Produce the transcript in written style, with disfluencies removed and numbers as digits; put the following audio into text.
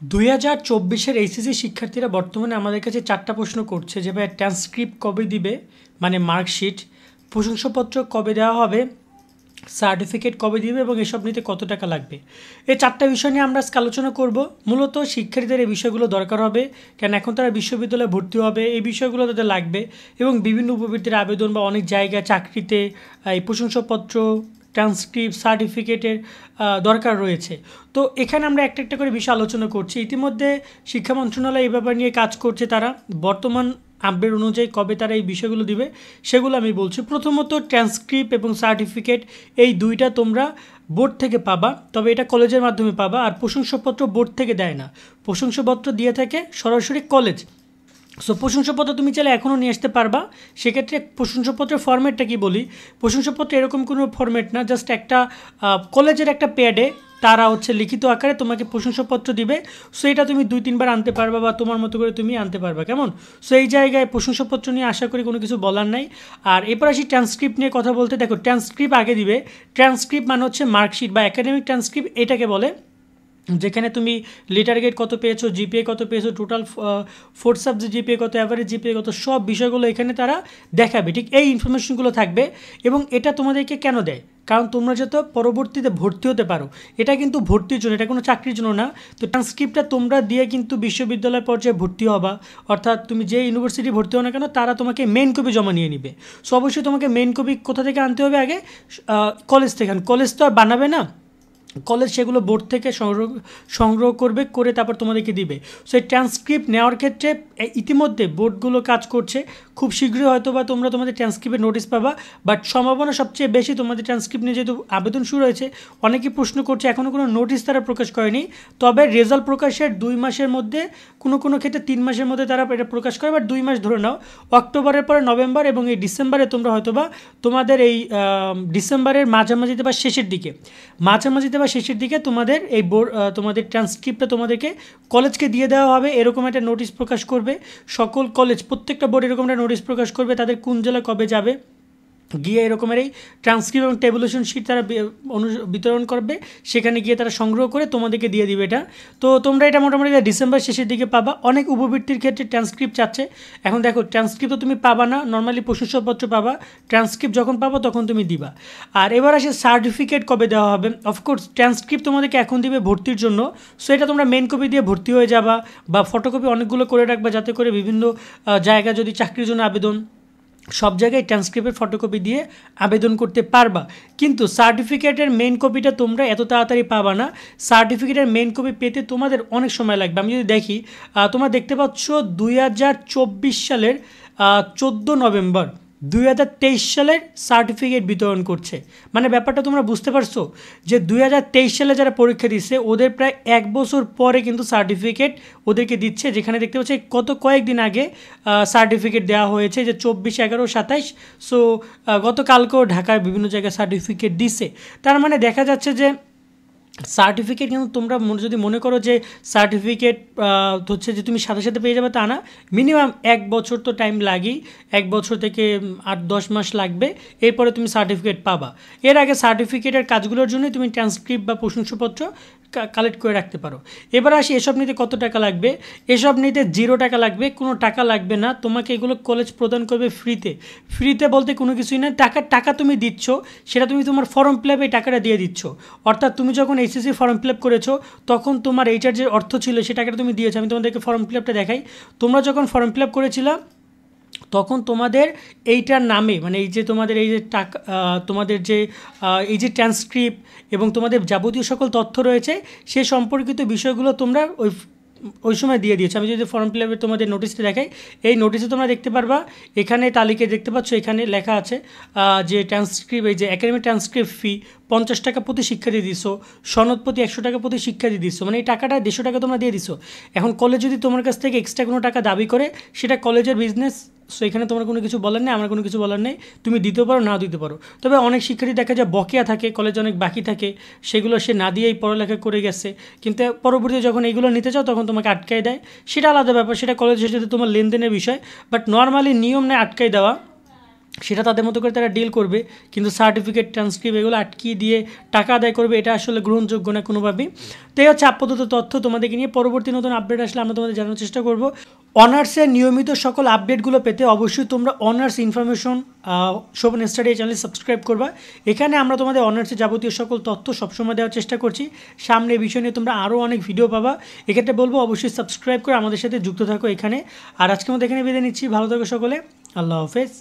2024-এর HSC শিক্ষার্থীরা বর্তমানে আমাদের কাছে 4টা প্রশ্ন করছে যে ভাই ট্রান্সক্রিপ্ট কবে দিবে, মানে মার্কশিট, প্রশংসাপত্র কবে দেওয়া হবে, সার্টিফিকেট কবে দিবে এবং এসব নিতে কত টাকা লাগবে। এই 4টা বিষয় নিয়ে আমরা আজকে আলোচনা করব। মূলত শিক্ষার্থীদের এই বিষয়গুলো দরকার হবে, কেন এখন তারা বিশ্ববিদ্যালয়ে ভর্তি হবে, এই বিষয়গুলো তাদের লাগবে এবং বিভিন্ন উপবৃত্তির আবেদন বা অনেক জায়গায় চাকরিতে এই প্রশংসাপত্র, ট্রান্সক্রিপ্ট, সার্টিফিকেটের দরকার রয়েছে। তো এখানে আমরা একটা একটা করে বিষয় আলোচনা করছি। ইতিমধ্যে শিক্ষা মন্ত্রণালয় এই ব্যাপার নিয়ে কাজ করছে। তারা বর্তমান আপডেট অনুযায়ী কবে তারা এই বিষয়গুলো দিবে সেগুলো আমি বলছি। প্রথমত ট্রান্সক্রিপ্ট এবং সার্টিফিকেট এই দুইটা তোমরা বোর্ড থেকে পাবা, তবে এটা কলেজের মাধ্যমে পাবা। আর প্রশংসাপত্র বোর্ড থেকে দেয় না, প্রশংসাপত্র দিয়ে থাকে সরাসরি কলেজ। সো প্রশংসাপত্র তুমি চাইলে এখনও নিয়ে আসতে পারবা। সেক্ষেত্রে প্রশংসাপত্রের ফরম্যাটটা কি বলি, প্রশংসাপত্র এরকম কোনো ফরম্যাট না, জাস্ট একটা কলেজের একটা প্যাডে তারা লিখিত আকারে তোমাকে প্রশংসাপত্র দিবে। সো এটা তুমি 2-3 বার আনতে পারবা বা তোমার মতো করে তুমি আনতে পারবা, কেমন? সো এই জায়গায় প্রশংসাপত্র নিয়ে আশা করি কোনো কিছু বলার নাই। আর এরপর আসি ট্রান্সক্রিপ্ট নিয়ে কথা বলতে। দেখো, ট্রান্সক্রিপ্ট আগে দিবে। ট্রান্সক্রিপ্ট মানে হচ্ছে মার্কশিট বা একাডেমিক ট্রান্সক্রিপ্ট এটাকে বলে, যেখানে তুমি লেটার গেট কত পেয়েছো, জিপিএ কত পেয়েছো, টোটাল 4 সাবজেক্ট জিপিএ কত, অ্যাভারেজ জিপিএ কত, সব বিষয়গুলো এখানে তারা দেখাবে। ঠিক এই ইনফরমেশনগুলো থাকবে। এবং এটা তোমাদেরকে কেন দেয়, কারণ তোমরা যাতে পরবর্তীতে ভর্তি হতে পারো। এটা কিন্তু ভর্তির জন্য, এটা কোনো চাকরির জন্য না। তো ট্রান্সক্রিপ্টটা তোমরা দিয়ে কিন্তু বিশ্ববিদ্যালয় পর্যায়ে ভর্তি হবা, অর্থাৎ তুমি যে ইউনিভার্সিটি ভর্তি হও না কেন তারা তোমাকে মেইন কপি জমা নিয়ে নিবে। সো অবশ্যই তোমাকে মেইন কপি কোথা থেকে আনতে হবে, আগে কলেজ থেকে। কলেজ তো আর বানাবে না, কলেজ সেগুলো বোর্ড থেকে সংগ্রহ করবে, করে তারপর তোমাদেরকে দিবে। সো এই ট্রান্সক্রিপ্ট নেওয়ার ক্ষেত্রে ইতিমধ্যে বোর্ডগুলো কাজ করছে। খুব শীঘ্রই হয়তো বা তোমরা তোমাদের ট্রান্সক্রিপ্টের নোটিশ পাবা, বাট সম্ভাবনা সবচেয়ে বেশি তোমাদের ট্রান্সক্রিপ্ট নিয়ে যেহেতু আবেদন শুরু হয়েছে, অনেকেই প্রশ্ন করছে এখনও কোনো নোটিশ তারা প্রকাশ করেনি। তবে রেজাল্ট প্রকাশের 2 মাসের মধ্যে, কোনো কোনো ক্ষেত্রে 3 মাসের মধ্যে তারা এটা প্রকাশ করে, বাট 2 মাস ধরে নাও। অক্টোবরের পরে নভেম্বর এবং এই ডিসেম্বরে তোমরা হয়তো বা তোমাদের এই ডিসেম্বরের মাঝামাঝিতে বা শেষের দিকে, বা শেষের দিকে তোমাদের এই তোমাদের ট্রান্সক্রিপ্টটা তোমাদেরকে কলেজকে দিয়ে দেওয়া হবে। এরকম একটা নোটিশ প্রকাশ করবে সকল কলেজ, প্রত্যেকটা বোর্ড এরকম একটা নোটিশ প্রকাশ করবে তাদের কোন জেলা কবে যাবে, গিয়ে এরকমের এই ট্রান্সক্রিপ্ট এবং টেবুলেশন শিট তারা বিতরণ করবে। সেখানে গিয়ে তারা সংগ্রহ করে তোমাদেরকে দিয়ে দিবে এটা। তো তোমরা এটা মোটামুটি ডিসেম্বর শেষের দিকে পাবা। অনেক উপবৃত্তির ক্ষেত্রে ট্রান্সক্রিপ্ট চাচ্ছে। এখন দেখো, ট্রান্সক্রিপ্ট তো তুমি পাবা না, নর্মালি প্রশংসাপত্র পাবা। ট্রান্সক্রিপ্ট যখন পাবো তখন তুমি দিবা। আর এবার আসে সার্টিফিকেট কবে দেওয়া হবে। অফকোর্স ট্রান্সক্রিপ্ট তোমাদেরকে এখন দিবে ভর্তির জন্য। সো এটা তোমরা মেন কপি দিয়ে ভর্তি হয়ে যাবা, বা ফটোকপি অনেকগুলো করে রাখবা, যাতে করে বিভিন্ন জায়গায় যদি চাকরির জন্য আবেদন, সব জায়গায় ট্রান্সক্রিপ্টের ফটোকপি দিয়ে আবেদন করতে পারবা। কিন্তু সার্টিফিকেটের মেইন কপিটা তোমরা এত তাড়াতাড়ি পাবা না। সার্টিফিকেটের মেইন কপি পেতে তোমাদের অনেক সময় লাগবে। আমি যদি দেখি, তোমরা দেখতে পাচ্ছ 2024 সালের 14 নভেম্বর 2023 সালের সার্টিফিকেট বিতরণ করছে। মানে ব্যাপারটা তোমরা বুঝতে পারছো যে 2023 সালে যারা পরীক্ষা দিচ্ছে ওদের প্রায় 1 বছর পরে কিন্তু সার্টিফিকেট ওদেরকে দিচ্ছে। যেখানে দেখতে পাচ্ছি কয়েকদিন আগে সার্টিফিকেট দেওয়া হয়েছে, যে 24, 11, 27। সো গতকালকেও ঢাকায় বিভিন্ন জায়গায় সার্টিফিকেট দিছে। তার মানে দেখা যাচ্ছে যে সার্টিফিকেট কিন্তু তোমরা যদি মনে করো যে সার্টিফিকেট যে তুমি সাথে সাথে পেয়ে যাবে, তা না। মিনিমাম 1 বছর তো টাইম লাগেই, 1 বছর থেকে 8-10 মাস লাগবে, এরপরে তুমি সার্টিফিকেট পাবা। এর আগে সার্টিফিকেটের কাজগুলোর জন্যই তুমি ট্রান্সক্রিপ্ট বা প্রশংসাপত্র কালেক্ট করে রাখতে পারো। এবার আসি এসব নিতে কত টাকা লাগবে। এসব নিতে 0 টাকা লাগবে, কোনো টাকা লাগবে না। তোমাকে এগুলো কলেজ প্রদান করবে ফ্রিতে। ফ্রিতে বলতে কোনো কিছুই না, টাকা তুমি দিচ্ছ, সেটা তুমি তোমার ফর্ম ফিল আপে টাকাটা দিয়ে দিচ্ছ। অর্থাৎ তুমি যখন এইচএসসি ফর্ম ফিল আপ করেছো তখন তোমার এইটার যে অর্থ ছিল সে টাকাটা তুমি দিয়েছো। আমি তোমাদেরকে ফর্ম ফিল আপটা দেখাই। তোমরা যখন ফর্ম ফিল আপ করেছিলা তখন তোমাদের এইটার নামে, মানে এই যে তোমাদের এই যে টাকা, তোমাদের যে এই যে ট্রান্সক্রিপ্ট এবং তোমাদের যাবতীয় সকল তথ্য রয়েছে সে সম্পর্কিত বিষয়গুলো তোমরা ওই সময় দিয়ে দিয়েছো। আমি যদি ফর্ম ফিল আপের তোমাদের নোটিশটা দেখাই, এই নোটিশে তোমরা দেখতে পারবা, এখানে তালিকায় দেখতে পাচ্ছ, এখানে লেখা আছে যে ট্রান্সক্রিপ্ট, এই যে একাডেমিক ট্রান্সক্রিপ্ট ফি 50 টাকা প্রতি শিক্ষার্থী দিছো, সনদ প্রতি 100 টাকা প্রতি শিক্ষার্থী দিছো। মানে এই টাকাটা 150 টাকা তোমরা দিয়ে দিছো। এখন কলেজ যদি তোমার কাছ থেকে এক্সট্রা কোনো টাকা দাবি করে, সেটা কলেজের বিজনেস। সো এখানে তোমার কোনো কিছু বলার নেই, আমার কোনো কিছু বলার নেই। তুমি দিতেও পারো, নাও দিতে পারো। তবে অনেক শিক্ষার্থী দেখা যায় বকেয়া থাকে, কলেজে অনেক বাকি থাকে, সেগুলো সে না দিয়েই পড়ালেখা করে গেছে। কিন্তু পরবর্তীতে যখন এইগুলো নিতে চাও তখন তোমাকে আটকায় দেয়, সেটা আলাদা ব্যাপার, সেটা কলেজের সাথে তোমার লেনদেনের বিষয়। বাট নর্মালি নিয়ম নেই আটকায় দেওয়া। সেটা তাদের মতো করে তারা ডিল করবে, কিন্তু সার্টিফিকেট ট্রান্সক্রিপ্ট এগুলো আটকিয়ে দিয়ে টাকা আদায় করবে, এটা আসলে গ্রহণযোগ্য না কোনোভাবেই। তো এই হচ্ছে আপাতত তথ্য তোমাদেরকে নিয়ে। পরবর্তী নতুন আপডেট আসলে আমরা তোমাদের জানার চেষ্টা করব। অনার্সের নিয়মিত সকল আপডেটগুলো পেতে অবশ্যই তোমরা honours information Shovan study channel subscribe করবা। এখানে আমরা তোমাদের অনার্সের যাবতীয় সকল তথ্য সবসময় দেওয়ার চেষ্টা করছি। সামনে এই বিষয় নিয়ে তোমরা আরও অনেক ভিডিও পাবা। এক্ষেত্রে বলবো অবশ্যই সাবস্ক্রাইব করে আমাদের সাথে যুক্ত থাকো এখানে। আর আজকের মধ্যে এখানে বিদায় নিচ্ছি। ভালো থাকো সকলে, আল্লাহ হাফেজ।